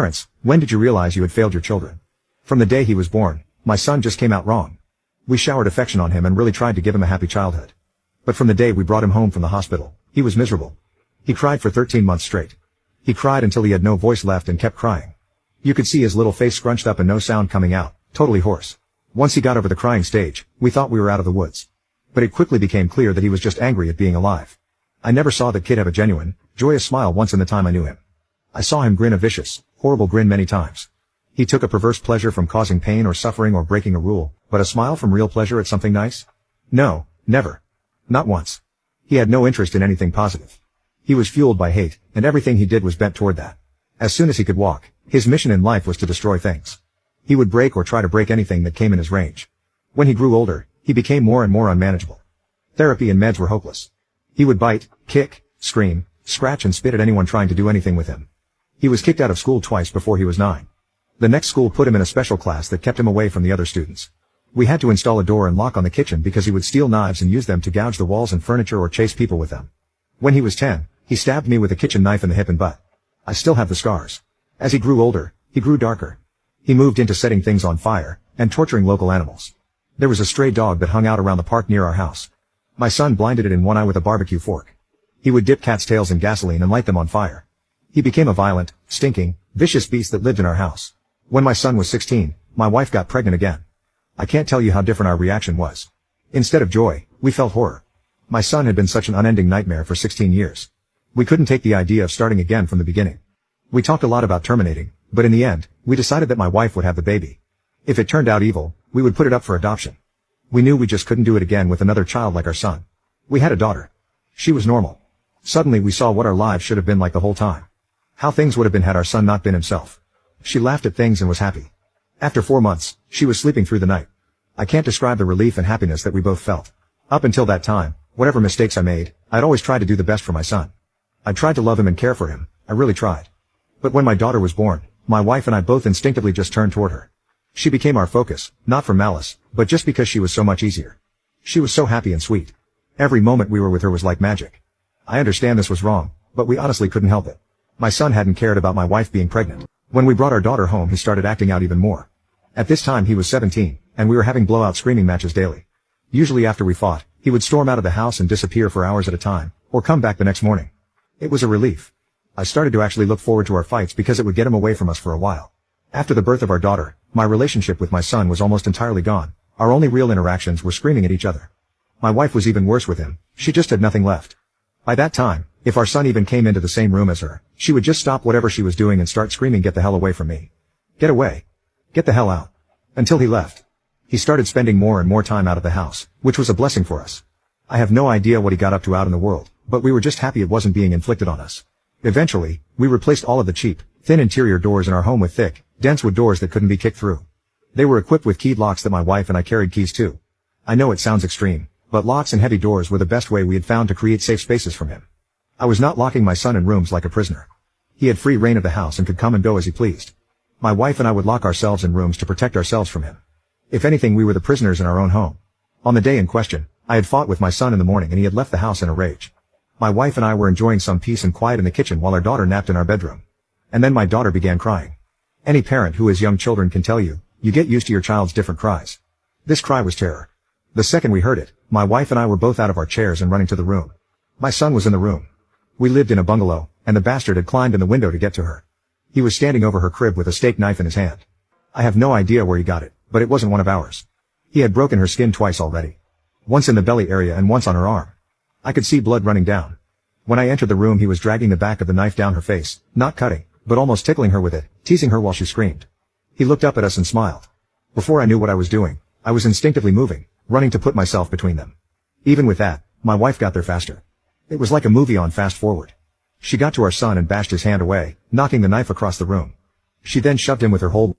Parents, when did you realize you had failed your children? From the day he was born, my son just came out wrong. We showered affection on him and really tried to give him a happy childhood. But from the day we brought him home from the hospital, he was miserable. He cried for 13 months straight. He cried until he had no voice left and kept crying. You could see his little face scrunched up and no sound coming out, totally hoarse. Once he got over the crying stage, we thought we were out of the woods. But it quickly became clear that he was just angry at being alive. I never saw that kid have a genuine, joyous smile once in the time I knew him. I saw him grin a vicious, horrible grin many times. He took a perverse pleasure from causing pain or suffering or breaking a rule, but a smile from real pleasure at something nice? No, never. Not once. He had no interest in anything positive. He was fueled by hate, and everything he did was bent toward that. As soon as he could walk, his mission in life was to destroy things. He would break or try to break anything that came in his range. When he grew older, he became more and more unmanageable. Therapy and meds were hopeless. He would bite, kick, scream, scratch and spit at anyone trying to do anything with him. He was kicked out of school twice before he was 9. The next school put him in a special class that kept him away from the other students. We had to install a door and lock on the kitchen because he would steal knives and use them to gouge the walls and furniture or chase people with them. When he was 10, he stabbed me with a kitchen knife in the hip and butt. I still have the scars. As he grew older, he grew darker. He moved into setting things on fire and torturing local animals. There was a stray dog that hung out around the park near our house. My son blinded it in one eye with a barbecue fork. He would dip cats' tails in gasoline and light them on fire. He became a violent, stinking, vicious beast that lived in our house. When my son was 16, my wife got pregnant again. I can't tell you how different our reaction was. Instead of joy, we felt horror. My son had been such an unending nightmare for 16 years. We couldn't take the idea of starting again from the beginning. We talked a lot about terminating, but in the end, we decided that my wife would have the baby. If it turned out evil, we would put it up for adoption. We knew we just couldn't do it again with another child like our son. We had a daughter. She was normal. Suddenly we saw what our lives should have been like the whole time. How things would have been had our son not been himself. She laughed at things and was happy. After 4 months, she was sleeping through the night. I can't describe the relief and happiness that we both felt. Up until that time, whatever mistakes I made, I'd always tried to do the best for my son. I tried to love him and care for him, I really tried. But when my daughter was born, my wife and I both instinctively just turned toward her. She became our focus, not from malice, but just because she was so much easier. She was so happy and sweet. Every moment we were with her was like magic. I understand this was wrong, but we honestly couldn't help it. My son hadn't cared about my wife being pregnant. When we brought our daughter home, he started acting out even more. At this time he was 17, and we were having blowout screaming matches daily. Usually after we fought, he would storm out of the house and disappear for hours at a time, or come back the next morning. It was a relief. I started to actually look forward to our fights because it would get him away from us for a while. After the birth of our daughter, my relationship with my son was almost entirely gone. Our only real interactions were screaming at each other. My wife was even worse with him. She just had nothing left. By that time, if our son even came into the same room as her, she would just stop whatever she was doing and start screaming, "Get the hell away from me. Get away. Get the hell out." Until he left. He started spending more and more time out of the house, which was a blessing for us. I have no idea what he got up to out in the world, but we were just happy it wasn't being inflicted on us. Eventually, we replaced all of the cheap, thin interior doors in our home with thick, dense wood doors that couldn't be kicked through. They were equipped with keyed locks that my wife and I carried keys to. I know it sounds extreme, but locks and heavy doors were the best way we had found to create safe spaces from him. I was not locking my son in rooms like a prisoner. He had free reign of the house and could come and go as he pleased. My wife and I would lock ourselves in rooms to protect ourselves from him. If anything, we were the prisoners in our own home. On the day in question, I had fought with my son in the morning and he had left the house in a rage. My wife and I were enjoying some peace and quiet in the kitchen while our daughter napped in our bedroom. And then my daughter began crying. Any parent who has young children can tell you, you get used to your child's different cries. This cry was terror. The second we heard it, my wife and I were both out of our chairs and running to the room. My son was in the room. We lived in a bungalow, and the bastard had climbed in the window to get to her. He was standing over her crib with a steak knife in his hand. I have no idea where he got it, but it wasn't one of ours. He had broken her skin twice already. Once in the belly area and once on her arm. I could see blood running down. When I entered the room, he was dragging the back of the knife down her face, not cutting, but almost tickling her with it, teasing her while she screamed. He looked up at us and smiled. Before I knew what I was doing, I was instinctively moving, running to put myself between them. Even with that, my wife got there faster. It was like a movie on fast forward. She got to our son and bashed his hand away, knocking the knife across the room. She then shoved him with her whole